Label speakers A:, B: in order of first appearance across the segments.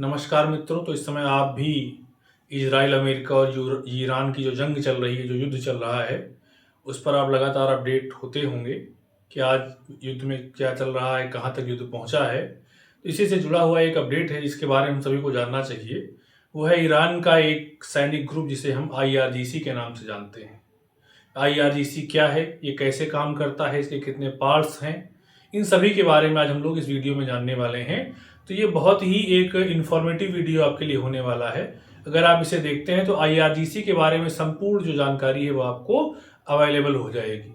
A: नमस्कार मित्रों। तो इस समय आप भी इजराइल, अमेरिका और ईरान की जो जंग चल रही है, जो युद्ध चल रहा है, उस पर आप लगातार अपडेट होते होंगे कि आज युद्ध में क्या चल रहा है, कहाँ तक युद्ध पहुँचा है। तो इसी से जुड़ा हुआ एक अपडेट है जिसके बारे में हम सभी को जानना चाहिए। वो है ईरान का एक सैनिक ग्रुप जिसे हम IRGC के नाम से जानते हैं। IRGC क्या है, ये कैसे काम करता है, इसके कितने पार्ट्स हैं, इन सभी के बारे में आज हम लोग इस वीडियो में जानने वाले हैं। तो ये बहुत ही एक इन्फॉर्मेटिव वीडियो आपके लिए होने वाला है। अगर आप इसे देखते हैं तो IRGC के बारे में संपूर्ण जो जानकारी है वो आपको अवेलेबल हो जाएगी।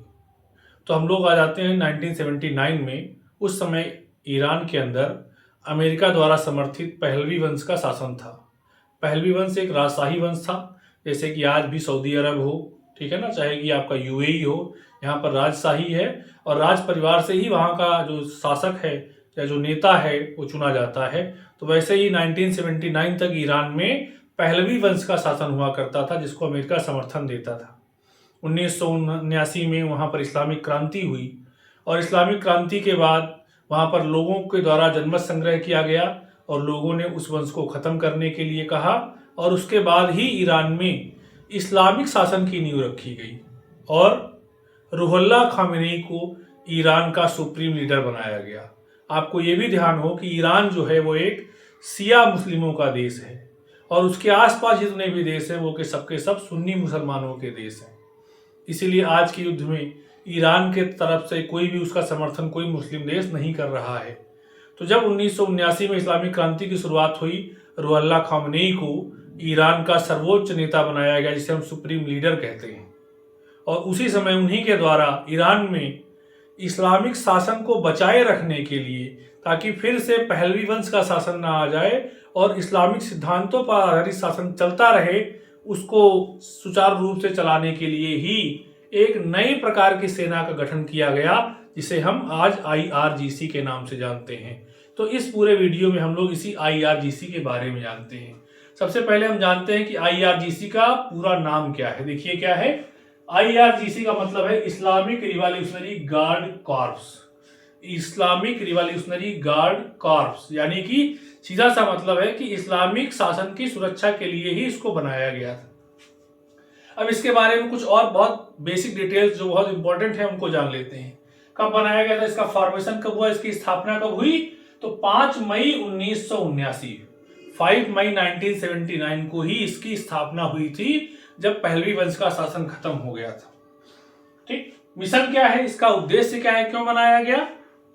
A: तो हम लोग आ जाते हैं 1979 में। उस समय ईरान के अंदर अमेरिका द्वारा समर्थित पहलवी वंश का शासन था। पहलवी वंश एक राजशाही वंश था, जैसे कि आज भी सऊदी अरब हो, ठीक है ना, चाहे कि आपका UAE हो, यहाँ पर राजशाही है और राज परिवार से ही वहाँ का जो शासक है या जो नेता है वो चुना जाता है। तो वैसे ही 1979 तक ईरान में पहलवी वंश का शासन हुआ करता था, जिसको अमेरिका समर्थन देता था। 1979 में वहाँ पर इस्लामिक क्रांति हुई और इस्लामिक क्रांति के बाद वहाँ पर लोगों के द्वारा जनमत संग्रह किया गया और लोगों ने उस वंश को ख़त्म करने के लिए कहा और उसके बाद ही ईरान में इस्लामिक शासन की नींव रखी गई और रूहुल्लाह खामेनी को ईरान का सुप्रीम लीडर बनाया गया। आपको ये भी ध्यान हो कि ईरान जो है वो एक शिया मुस्लिमों का देश है और उसके आसपास जितने भी देश हैं वो के सब सुन्नी मुसलमानों के देश हैं। इसीलिए आज के युद्ध में ईरान के तरफ से कोई भी उसका समर्थन कोई मुस्लिम देश नहीं कर रहा है। तो जब 1979 में इस्लामिक क्रांति की शुरुआत हुई, रूहुल्लाह खामेनी को ईरान का सर्वोच्च नेता बनाया गया, जिसे हम सुप्रीम लीडर कहते हैं। और उसी समय उन्हीं के द्वारा ईरान में इस्लामिक शासन को बचाए रखने के लिए, ताकि फिर से पहलवी वंश का शासन ना आ जाए और इस्लामिक सिद्धांतों पर आधारित शासन चलता रहे, उसको सुचारू रूप से चलाने के लिए ही एक नई प्रकार की सेना का गठन किया गया, जिसे हम आज IRGC के नाम से जानते हैं। तो इस पूरे वीडियो में हम लोग इसी IRGC के बारे में जानते हैं। सबसे पहले हम जानते हैं कि IRGC का पूरा नाम क्या है। देखिए क्या है, IRGC का मतलब है Islamic revolutionary guard corps. Islamic revolutionary guard corps यानी कि सीधा सा मतलब है कि इस्लामिक शासन की सुरक्षा के लिए ही इसको बनाया गया था। अब इसके बारे में कुछ और बहुत बेसिक डिटेल्स जो बहुत इंपॉर्टेंट है उनको जान लेते हैं। कब बनाया गया था, इसका फॉर्मेशन कब हुआ, इसकी स्थापना कब हुई? तो 5 मई 1979, 5 मई 1979 को ही इसकी स्थापना हुई थी, जब पहलवी वंश का शासन खत्म हो गया था। ठीक, मिशन क्या है, इसका उद्देश्य क्या है, क्यों बनाया गया?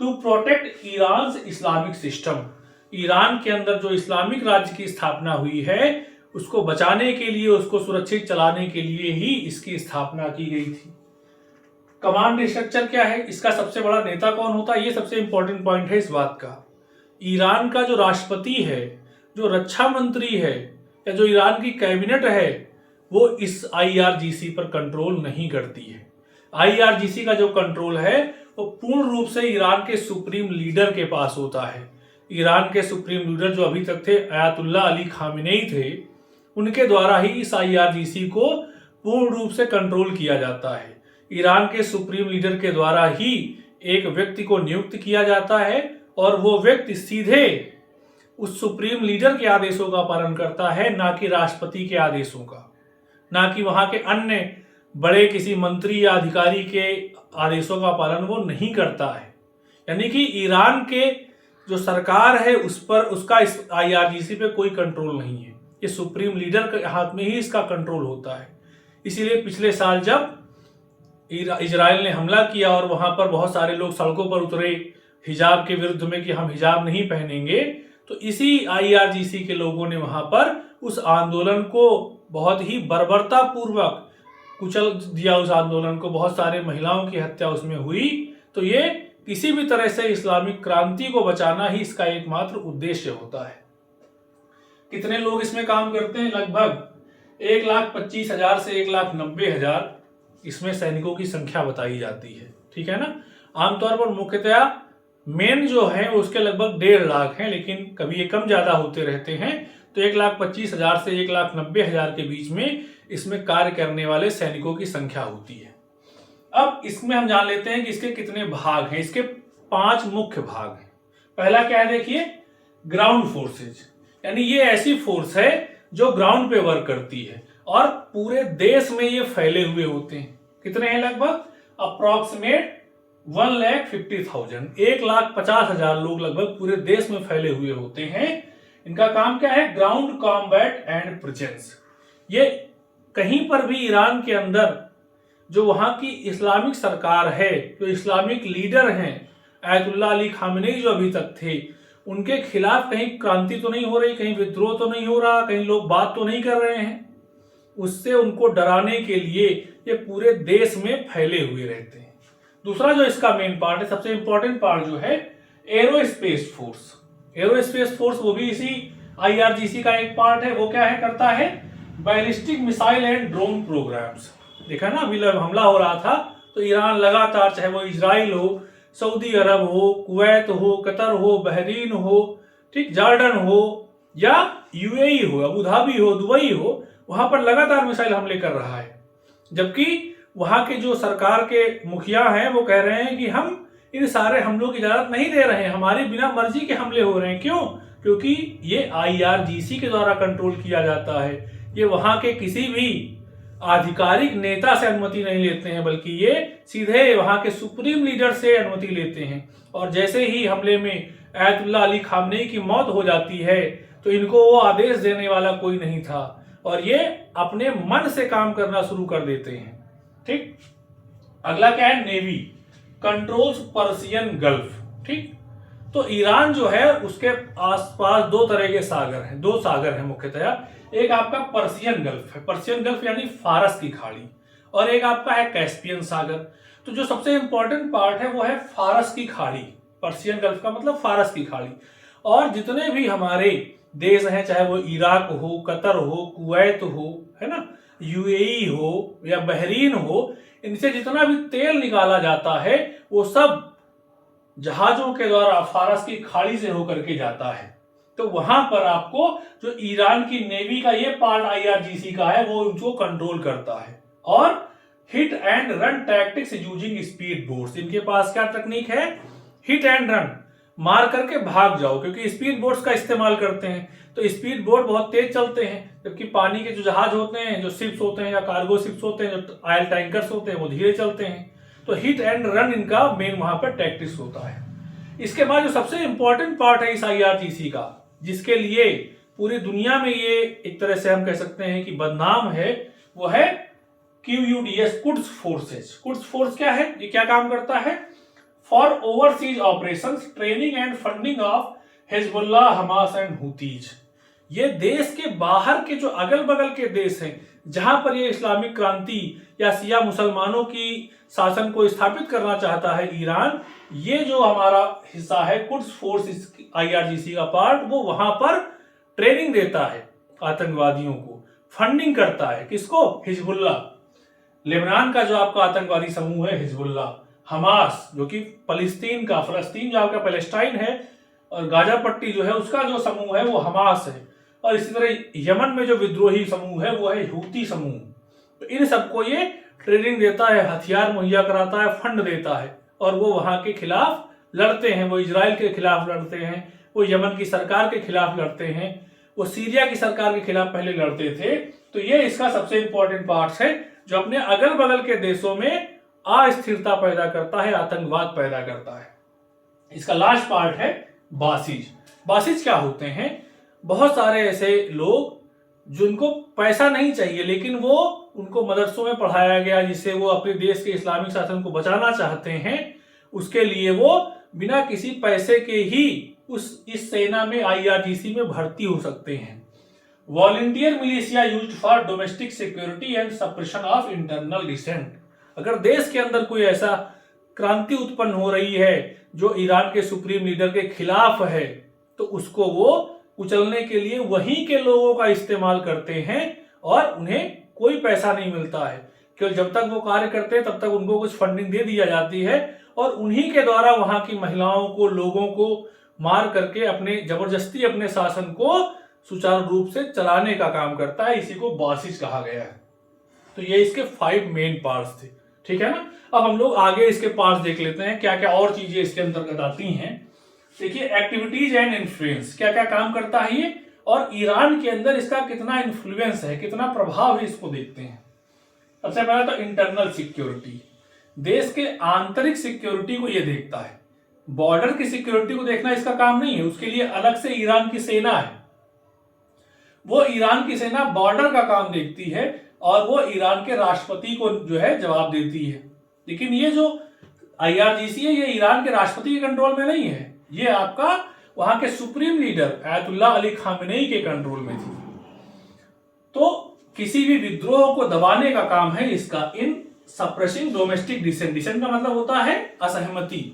A: To protect Iran Islamic system. Iran के अंदर जो इस्लामिक राज्य की स्थापना हुई है उसको बचाने के लिए, उसको सुरक्षित चलाने के लिए ही इसकी स्थापना की गई थी। कमांड स्ट्रक्चर क्या है, इसका सबसे बड़ा नेता कौन होता है, ये सबसे इंपॉर्टेंट पॉइंट है इस बात का। ईरान का जो राष्ट्रपति है, जो रक्षा मंत्री है या जो ईरान की कैबिनेट है, वो इस IRGC पर कंट्रोल नहीं करती है। IRGC का जो कंट्रोल है वो पूर्ण रूप से ईरान के सुप्रीम लीडर के पास होता है। ईरान के सुप्रीम लीडर जो अभी तक थे अयातुल्लाह अली खामेनी थे, उनके द्वारा ही इस IRGC को पूर्ण रूप से कंट्रोल किया जाता है। ईरान के सुप्रीम लीडर के द्वारा ही एक व्यक्ति को नियुक्त किया जाता है और वो व्यक्ति सीधे उस सुप्रीम लीडर के आदेशों का पालन करता है, ना कि राष्ट्रपति के आदेशों का, ना कि वहां के अन्य बड़े किसी मंत्री या अधिकारी के आदेशों का पालन वो नहीं करता है। यानी कि ईरान के जो सरकार है उस पर, उसका इस IRGC पे कोई कंट्रोल नहीं है। ये सुप्रीम लीडर के हाथ में ही इसका कंट्रोल होता है। इसीलिए पिछले साल जब इजराइल ने हमला किया और वहां पर बहुत सारे लोग सड़कों पर उतरे हिजाब के विरुद्ध में कि हम हिजाब नहीं पहनेंगे, तो इसी IRGC के लोगों ने वहां पर उस आंदोलन को बहुत ही बर्बरता पूर्वक कुचल दिया। उस आंदोलन को, बहुत सारे महिलाओं की हत्या उसमें हुई। तो ये किसी भी तरह से इस्लामिक क्रांति को बचाना ही इसका एकमात्र उद्देश्य होता है। कितने लोग इसमें काम करते हैं? लगभग 1,25,000 से 1,90,000 इसमें सैनिकों की संख्या बताई जाती है। ठीक है ना। आमतौर पर मुख्यतया मेन जो है उसके लगभग 1.5 लाख हैं, लेकिन कभी ये कम ज्यादा होते रहते हैं। तो 1,25,000 से 1,90,000 के बीच में इसमें कार्य करने वाले सैनिकों की संख्या होती है। अब इसमें हम जान लेते हैं कि इसके कितने भाग हैं। इसके 5 मुख्य भाग हैं। पहला क्या है, देखिए, ग्राउंड फोर्सेज। यानी ये ऐसी फोर्स है जो ग्राउंड पे वर्क करती है और पूरे देश में ये फैले हुए होते हैं। कितने हैं? लगभग अप्रोक्सीमेट 1,50,000, 1,50,000 लोग लगभग पूरे देश में फैले हुए होते हैं। इनका काम क्या है? Ground combat and presence. ये कहीं पर भी ईरान के अंदर जो वहां की इस्लामिक सरकार है, जो इस्लामिक लीडर हैं, आयतुल्लाह अली खामेनेई जो अभी तक थे, उनके खिलाफ कहीं क्रांति तो नहीं हो रही, कहीं विद्रोह तो नहीं हो रहा, कहीं लोग बात तो नहीं कर रहे हैं, उससे उनको डराने के लिए ये पूरे देश में फैले हुए रहते हैं। दूसरा जो इसका मेन पार्ट है, सबसे इंपॉर्टेंट पार्ट जो है, एरोस्पेस फोर्स। एरोस्पेस फोर्स वो भी इसी IRGC का एक पार्ट है। वो क्या है करता है? Ballistic missile and drone programmes. देखा ना, अभी हमला हो रहा था तो ईरान लगातार, चाहे वो इजराइल हो, सऊदी अरब हो, कुवैत हो, कतर हो, बहरीन हो, ठीक, जॉर्डन हो या UAE हो, अबू धाबी हो, दुबई हो, वहां पर लगातार मिसाइल हमले कर रहा है। जबकि वहां के जो सरकार के मुखिया हैं वो कह रहे हैं कि हम इन सारे हमलों की इजाजत नहीं दे रहे हैं, हमारी बिना मर्जी के हमले हो रहे हैं। क्यों? क्योंकि ये IRGC के द्वारा कंट्रोल किया जाता है। ये वहां के किसी भी आधिकारिक नेता से अनुमति नहीं लेते हैं, बल्कि ये सीधे वहां के सुप्रीम लीडर से अनुमति लेते हैं। और जैसे ही हमले में आयतुल्लाह अली खामेनेई की मौत हो जाती है तो इनको वो आदेश देने वाला कोई नहीं था और ये अपने मन से काम करना शुरू कर देते हैं। ठीक, अगला क्या है? Navy controls Persian gulf. ठीक, तो ईरान जो है उसके आसपास दो तरह के सागर हैं, दो सागर हैं मुख्यतः। एक आपका पर्सियन गल्फ है, पर्सियन गल्फ यानी फारस की खाड़ी, और एक आपका है कैस्पियन सागर। तो जो सबसे इंपॉर्टेंट पार्ट है वो है फारस की खाड़ी। पर्सियन गल्फ का मतलब फारस की खाड़ी। और जितने भी हमारे देश हैं, चाहे वो इराक हो, कतर हो, कुवैत हो, है ना, UAE हो या बहरीन हो, इनसे जितना भी तेल निकाला जाता है वो सब जहाजों के द्वारा फारस की खाड़ी से होकर के जाता है। तो वहां पर आपको जो ईरान की नेवी का ये पार्ट IRGC का है वो उनको कंट्रोल करता है। और hit and run tactics using speed boats, इनके पास क्या टेक्निक है? हिट एंड रन, मार करके भाग जाओ, क्योंकि स्पीड बोट्स का इस्तेमाल करते हैं। तो स्पीड बोट बहुत तेज चलते हैं, जबकि पानी के जो जहाज होते हैं, जो शिप्स होते हैं या कार्गो शिप्स होते हैं, जो ऑयल टैंकर्स होते हैं, वो धीरे चलते हैं। तो हिट एंड रन इनका मेन वहां पर टैक्टिक्स होता है। इसके बाद जो सबसे इंपॉर्टेंट पार्ट है इस IRGC का, जिसके लिए पूरी दुनिया में ये एक तरह से हम कह सकते हैं कि बदनाम है, वो है QUDS, Quds forces. Quds force क्या है? ये क्या काम करता है? For overseas operations, training and funding of Hezbollah, Hamas and हुतीज। ये देश के बाहर के जो अगल बगल के देश हैं, जहां पर ये इस्लामिक क्रांति या शिया मुसलमानों की शासन को स्थापित करना चाहता है ईरान, ये जो हमारा हिस्सा है कुड्स फोर्स, इस IRGC का पार्ट, वो वहां पर ट्रेनिंग देता है आतंकवादियों को, फंडिंग करता है। किसको? हिजबुल्लाह, लेबनान का जो आपका आतंकवादी समूह है हिजबुल्लाह, हमास जो कि फलस्तीन जो आपका पैलेस्टाइन है, और गाजा पट्टी जो है उसका जो समूह है वो हमास है, और इसी तरह यमन में जो विद्रोही समूह है वो है हूती समूह। तो इन सबको ये ट्रेनिंग देता है, हथियार मुहैया कराता है, फंड देता है, और वो वहां के खिलाफ लड़ते हैं। वो इजराइल के खिलाफ लड़ते हैं, वो यमन की सरकार के खिलाफ लड़ते हैं, वो सीरिया की सरकार के खिलाफ पहले लड़ते थे। तो ये इसका सबसे इंपॉर्टेंट पार्ट है जो अपने अगल बगल के देशों में अस्थिरता पैदा करता है, आतंकवाद पैदा करता है। इसका लास्ट पार्ट है बासिज। बासिज क्या होते हैं? बहुत सारे ऐसे लोग जिनको पैसा नहीं चाहिए, लेकिन वो उनको मदरसों में पढ़ाया गया, जिससे वो अपने देश के इस्लामिक शासन को बचाना चाहते हैं, उसके लिए वो बिना किसी पैसे के ही इस सेना में IRGC में भर्ती हो सकते हैं। Volunteer militia used for domestic security and suppression of internal dissent. अगर देश के अंदर कोई ऐसा क्रांति उत्पन्न हो रही है जो ईरान के सुप्रीम लीडर के खिलाफ है, तो उसको वो कुचलने के लिए वहीं के लोगों का इस्तेमाल करते हैं, और उन्हें कोई पैसा नहीं मिलता है। केवल जब तक वो कार्य करते हैं तब तक उनको कुछ फंडिंग दे दिया जाती है, और उन्हीं के द्वारा वहां की महिलाओं को, लोगों को मार करके जबरदस्ती अपने शासन को सुचारू रूप से चलाने का काम करता है। इसी को बासिज कहा गया है। तो ये इसके 5 मेन पार्ट्स थे, ठीक है ना। अब हम लोग आगे इसके पार्ट्स देख लेते हैं, क्या क्या और चीजें इसके अंतर्गत आती हैं। देखिए, एक्टिविटीज एंड इन्फ्लुएंस, क्या क्या काम करता है ये? और ईरान के अंदर इसका कितना इन्फ्लुएंस है, कितना प्रभाव है, इसको देखते हैं। सबसे पहले तो इंटरनल सिक्योरिटी, देश के आंतरिक सिक्योरिटी को यह देखता है। बॉर्डर की सिक्योरिटी को देखना इसका काम नहीं है, उसके लिए अलग से ईरान की सेना है। वो ईरान की सेना बॉर्डर का काम देखती है और वो ईरान के राष्ट्रपति को जो है जवाब देती है। लेकिन ये जो IRGC है, ये ईरान के राष्ट्रपति के कंट्रोल में नहीं है, ये आपका वहां के supreme leader Ayatollah Ali Khamenei के कंट्रोल में थी। तो किसी भी विद्रोह को दबाने का काम है इसका इन सप्रेसिंग डोमेस्टिक डिसेंट। डिसेंट का मतलब होता है असहमति।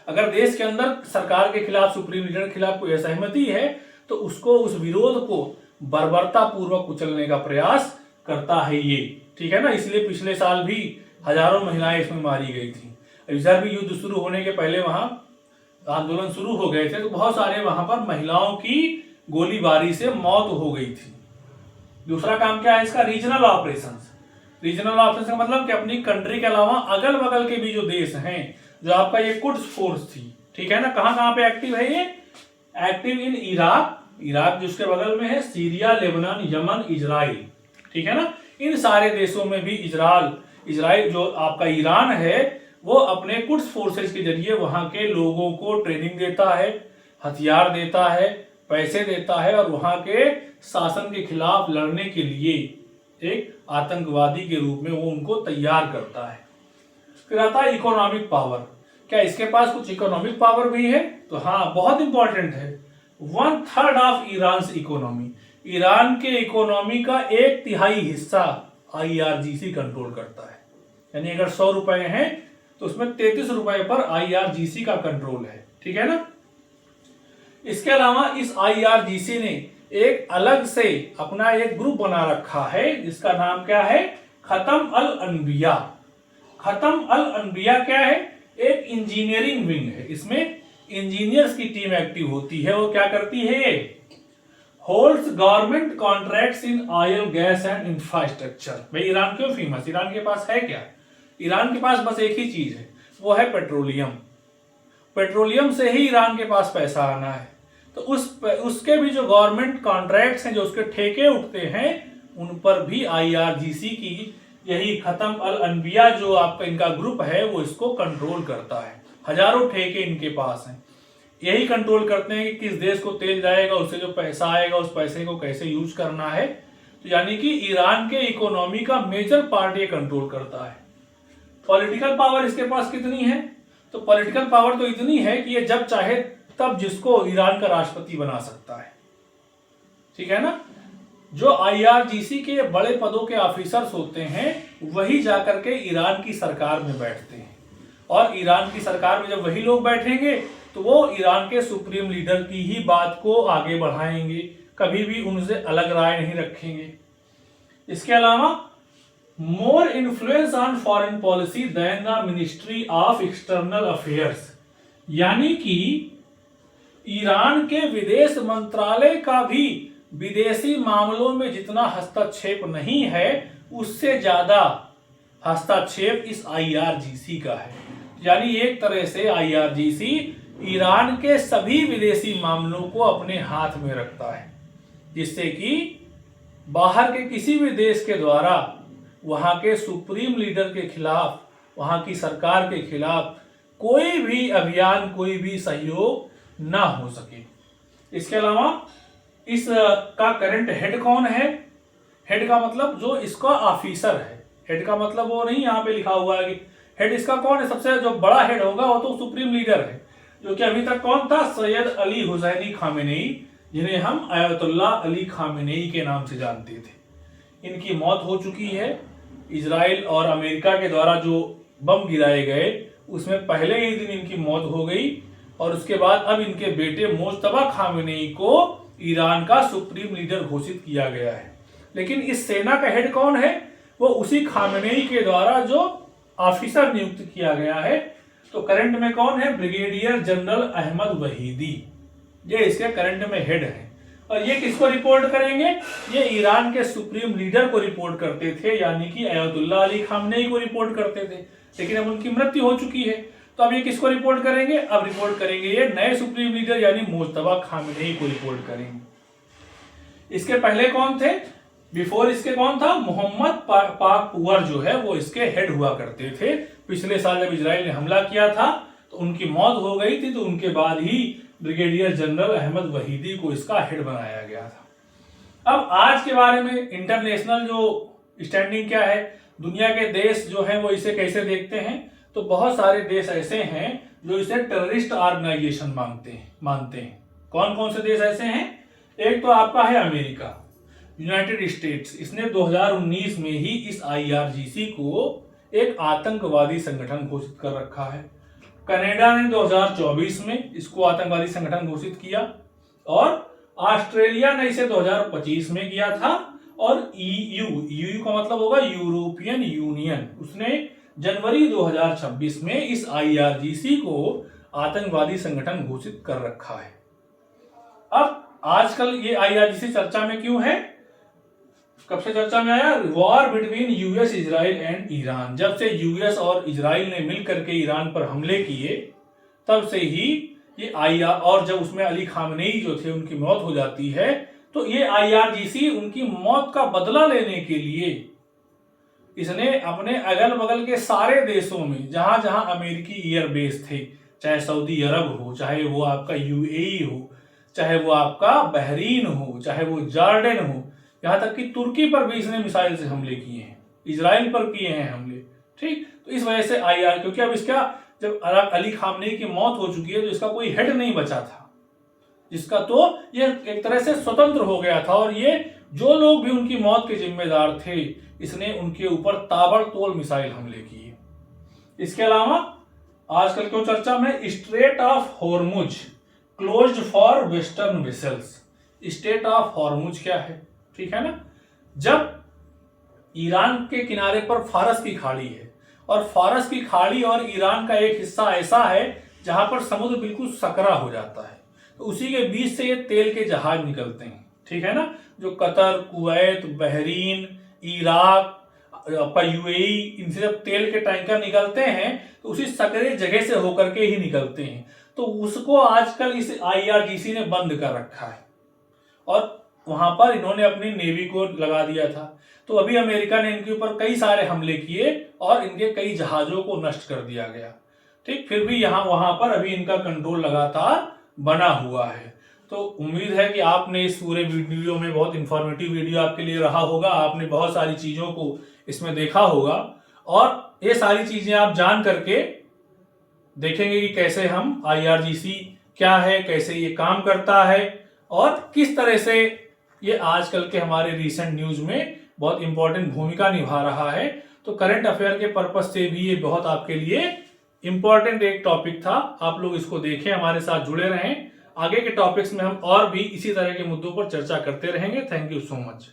A: अगर देश के अंदर सरकार के खिलाफ, सुप्रीम लीडर के खिलाफ कोई असहमति है तो उसको, उस विरोध को बर्बरता पूर्वक कुचलने का प्रयास करता है ये, ठीक है ना। इसलिए पिछले साल भी हजारों महिलाएं इसमें मारी गई थी। इधर भी युद्ध शुरू होने के पहले वहां आंदोलन शुरू हो गए थे तो बहुत सारे वहां पर महिलाओं की गोलीबारी से मौत हो गई थी। दूसरा काम क्या है इसका, रीजनल ऑपरेशंस। रीजनल ऑपरेशन का मतलब कि अपनी कंट्री के अलावा अगल बगल के भी जो देश हैं, जो आपका ये कुड्स फोर्स थी, ठीक है ना, कहां कहां पे एक्टिव है ये? एक्टिव इन इराक, इराक जिसके बगल में है, सीरिया, लेबनान, यमन, इजराइल, ठीक है ना। इन सारे देशों में भी इजराइल जो आपका ईरान है वो अपने कुड्स फोर्सेस के जरिए वहां के लोगों को ट्रेनिंग देता है, हथियार देता है, पैसे देता है और वहां के शासन के खिलाफ लड़ने के लिए एक आतंकवादी के रूप में वो उनको तैयार करता है। फिर आता है इकोनॉमिक पावर। क्या इसके पास कुछ इकोनॉमिक पावर भी है? तो हाँ, बहुत इंपॉर्टेंट है। 1/3 ऑफ ईरान इकोनॉमी, ईरान के इकोनॉमी का 1/3 हिस्सा IRGC कंट्रोल करता है। यानी अगर 100 रुपए हैं तो उसमें 33 रुपए पर IRGC का कंट्रोल है, ठीक है ना। इसके अलावा इस IRGC ने एक अलग से अपना एक ग्रुप बना रखा है जिसका नाम क्या है, खत्म अल अनबिया। खत्म अल अनबिया क्या है? एक इंजीनियरिंग विंग है। इसमें इंजीनियर्स की टीम एक्टिव होती है। वो क्या करती है? Holds government contracts in oil, gas and infrastructure. भाई ईरान क्यों फेमस? ईरान के पास है क्या? ईरान के पास बस एक ही चीज है, वो है पेट्रोलियम। पेट्रोलियम से ही ईरान के पास पैसा आना है। तो उसके भी जो गवर्नमेंट कॉन्ट्रैक्ट्स हैं, जो उसके ठेके उठते हैं, उन पर भी IRGC की यही खत्म अल अनबिया जो आपका इनका ग्रुप है वो इसको कंट्रोल करता है। हजारों ठेके इनके पास हैं, यही कंट्रोल करते हैं कि किस देश को तेल जाएगा, उससे जो पैसा आएगा उस पैसे को कैसे यूज करना है। तो यानी कि ईरान के इकोनॉमी का मेजर पार्ट ये कंट्रोल करता है। पॉलिटिकल पावर इसके पास कितनी है? तो पॉलिटिकल पावर तो इतनी है कि ये जब चाहे तब जिसको ईरान का राष्ट्रपति बना सकता है, ठीक है ना। जो IRGC के बड़े पदों के ऑफिसर्स होते हैं वही जाकर के ईरान की सरकार में बैठते हैं, और ईरान की सरकार में जब वही लोग बैठेंगे तो वो ईरान के सुप्रीम लीडर की ही बात को आगे बढ़ाएंगे, कभी भी उनसे अलग राय नहीं रखेंगे। इसके अलावा more influence on foreign policy than the ministry of external affairs, यानी कि ईरान के विदेश मंत्रालय का भी विदेशी मामलों में जितना हस्तक्षेप नहीं है उससे ज्यादा हस्तक्षेप इस IRGC का है। यानी एक तरह से IRGC ईरान के सभी विदेशी मामलों को अपने हाथ में रखता है, जिससे कि बाहर के किसी भी देश के द्वारा वहां के सुप्रीम लीडर के खिलाफ, वहां की सरकार के खिलाफ कोई भी अभियान, कोई भी सहयोग ना हो सके। इसके अलावा इस का करंट हेड कौन है? हेड का मतलब जो इसका ऑफिसर है। हेड का मतलब वो नहीं यहाँ पे लिखा हुआ है कि हेड इसका कौन है। सबसे जो बड़ा हेड होगा वो तो सुप्रीम लीडर है, जो कि अभी तक कौन था? सैयद अली हुसैनी खामेनेई, जिन्हें हम अयतुल्लाह अली खामेनेई के नाम से जानते थे। इनकी मौत हो चुकी है। इजराइल और अमेरिका के द्वारा जो बम गिराए गए उसमें पहले ही दिन इनकी मौत हो गई, और उसके बाद अब इनके बेटे मोज्तबा खामेनेई को ईरान का सुप्रीम लीडर घोषित किया गया है। लेकिन इस सेना का हेड कौन है? वो उसी खामेनेई के द्वारा जो ऑफिसर नियुक्त किया गया है। तो करंट में कौन है? ब्रिगेडियर जनरल अहमद वहीदी, ये इसके करंट में हेड है। और ये किसको रिपोर्ट करेंगे? ये ईरान के सुप्रीम लीडर को रिपोर्ट करते थे, यानी कि अयतुल्लाह अली खामेनेई को रिपोर्ट करते थे। लेकिन अब उनकी मृत्यु हो चुकी है, तो अब ये किसको रिपोर्ट करेंगे? अब रिपोर्ट करेंगे ये नए सुप्रीम लीडर यानी मोज्तबा खामेनेई को रिपोर्ट करेंगे। इसके पहले कौन थे, बिफोर इसके कौन था, मोहम्मद पाकपुअर जो है वो इसके हेड हुआ करते थे। पिछले साल जब इजराइल ने हमला किया था तो उनकी मौत हो गई थी, तो उनके बाद ही ब्रिगेडियर जनरल अहमद वहीदी को इसका हेड बनाया गया था। अब आज के बारे में इंटरनेशनल जो स्टैंडिंग क्या है, दुनिया के देश जो है वो इसे कैसे देखते हैं, तो बहुत सारे देश ऐसे हैं जो इसे टेररिस्ट ऑर्गेनाइजेशन मानते हैं। कौन कौन से देश ऐसे हैं, एक तो आपका है अमेरिका, यूनाइटेड स्टेट्स, इसने 2019 में ही इस IRGC को एक आतंकवादी संगठन घोषित कर रखा है। कनाडा ने 2024 में इसको आतंकवादी संगठन घोषित किया, और ऑस्ट्रेलिया ने इसे 2025 में किया था, और EU का मतलब होगा यूरोपियन यूनियन, उसने जनवरी 2026 में इस IRGC को आतंकवादी संगठन घोषित कर रखा है। अब आजकल ये IRGC चर्चा में क्यों है, कब से चर्चा में आया, war between US, Israel and Iran. जब से US और इजराइल ने मिलकर के ईरान पर हमले किए तब से ही ये और जब उसमें अली खामनेई जो थे उनकी मौत हो जाती है, तो ये IRGC उनकी मौत का बदला लेने के लिए इसने अपने अगल बगल के सारे देशों में जहां जहां अमेरिकी एयरबेस थे, चाहे सऊदी अरब हो, चाहे वो आपका UAE हो, चाहे वो आपका बहरीन हो, चाहे वो जॉर्डन हो, यहां तक कि तुर्की पर भी इसने मिसाइल से हमले किए हैं, इजराइल पर किए हैं हमले। ठीक, तो इस वजह से क्योंकि अब इसका जब अली खामनेई की मौत हो चुकी है तो इसका कोई हेड नहीं बचा था जिसका, तो ये एक तरह से स्वतंत्र हो गया था, और ये जो लोग भी उनकी मौत के जिम्मेदार थे इसने उनके ऊपर ताबड़तोड़ मिसाइल हमले किए। इसके अलावा आजकल क्यों चर्चा में, straight of Hormuz closed for western vessels. Straight of Hormuz क्या है, ठीक है ना, जब ईरान के किनारे पर फारस की खाड़ी है, और फारस की खाड़ी और ईरान का एक हिस्सा ऐसा है जहां पर समुद्र बिल्कुल सकरा हो जाता है, तो उसी के बीच से ये तेल के जहाज निकलते हैं, ठीक है ना, जो Qatar, Kuwait, Bahrain, Iraq, UAE, इनसे जब तेल के टैंकर निकलते हैं तो उसी सकरे जगह से होकर के ही निकलते हैं, तो उसको आजकल इस IRGC ने बंद कर रखा है, और वहां पर इन्होंने अपनी नेवी को लगा दिया था। तो अभी अमेरिका ने इनके ऊपर कई सारे हमले किए और इनके कई जहाजों को नष्ट कर दिया गया। ठीक, फिर भी वहां पर अभी इनका कंट्रोल लगातार बना हुआ है। तो उम्मीद है कि आपने इस पूरे वीडियो में, बहुत इंफॉर्मेटिव वीडियो आपके लिए रहा होगा, आपने बहुत सारी चीजों को इसमें देखा होगा, और ये सारी चीजें आप जान करके देखेंगे कि कैसे हम IRGC क्या है, कैसे ये काम करता है, और किस तरह से ये आजकल के हमारे रीसेंट न्यूज में बहुत इंपॉर्टेंट भूमिका निभा रहा है। तो करंट अफेयर के पर्पज से भी ये बहुत आपके लिए इंपॉर्टेंट एक टॉपिक था। आप लोग इसको देखें, हमारे साथ जुड़े रहें। आगे के टॉपिक्स में हम और भी इसी तरह के मुद्दों पर चर्चा करते रहेंगे। Thank you so much.